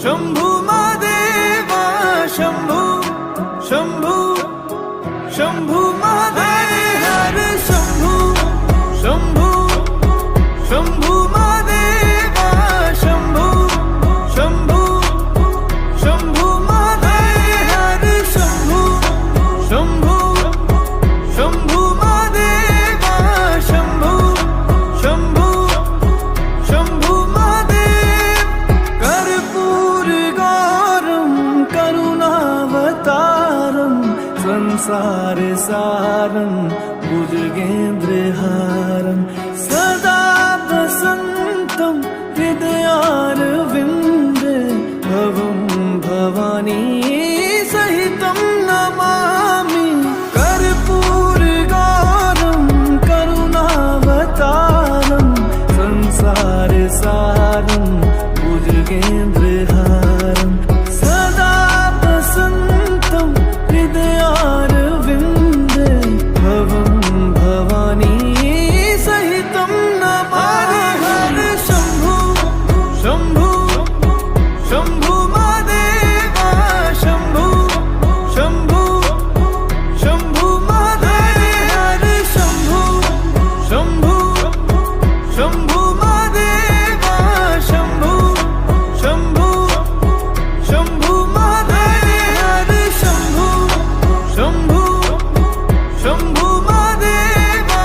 शंभू महादेवा शंभू शंभू शंभू महादेव हर शंभू शंभू शंभू महादेवा शंभू शंभू शंभू महादेव हर शंभू शंभू शंभू महादेवा शंभू शंभू शंभू महादेव कर्पूर गौरम करुणावतारम संसार सारं भुजगेन्द्रहारं सदा वसन्तं हृदयारविन्दे भवं भवानी सहितं नमामि कर्पूरगौरं करुणावतारं संसारसारं भुजगेन्द्रहारं सदा वसन्तं हृदयारविन्दे भवं भवानी सहितं नमामि हर शंभू शंभू शंभू महादेवा शंभू शंभू शंभू महादेव हर शंभू शंभू शंभू महादेवा शंभू शंभू शंभू महादेव हर शंभू शंभू शंभू महादेवा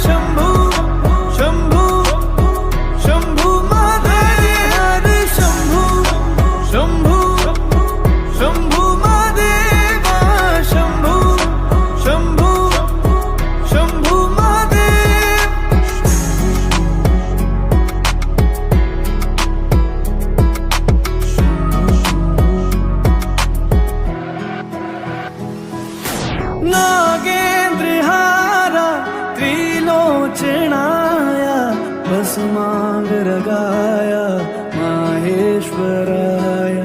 शंभू शंभू शंभू महादेव हर शंभू शंभू शंभू महादेवा शंभू शंभू शंभू महादेव नागेन्द्रहारा त्रिलोचनाय भस्मांगरगाय माहेश्वराय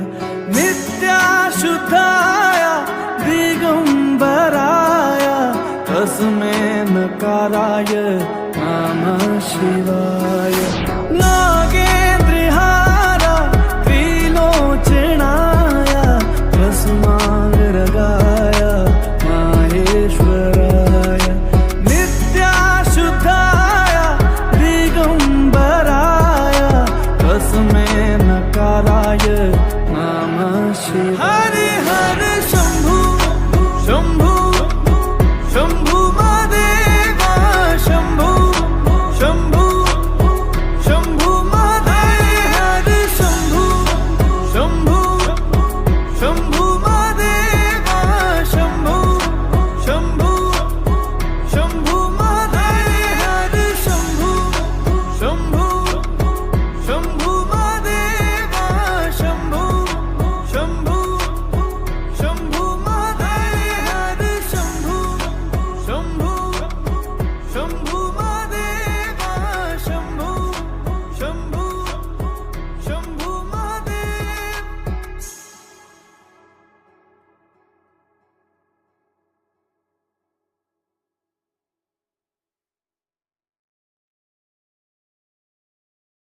नित्याशुद्धाय दिगंबराय तस्मै नकाराय नमः शिवाय नागेन्द्रहारा त्रिलोचनाय भस्मांगरगाय माहेश्वराय नित्याशुद्धाय दिगंबराय तस्मै नकाराय नमः शिवाय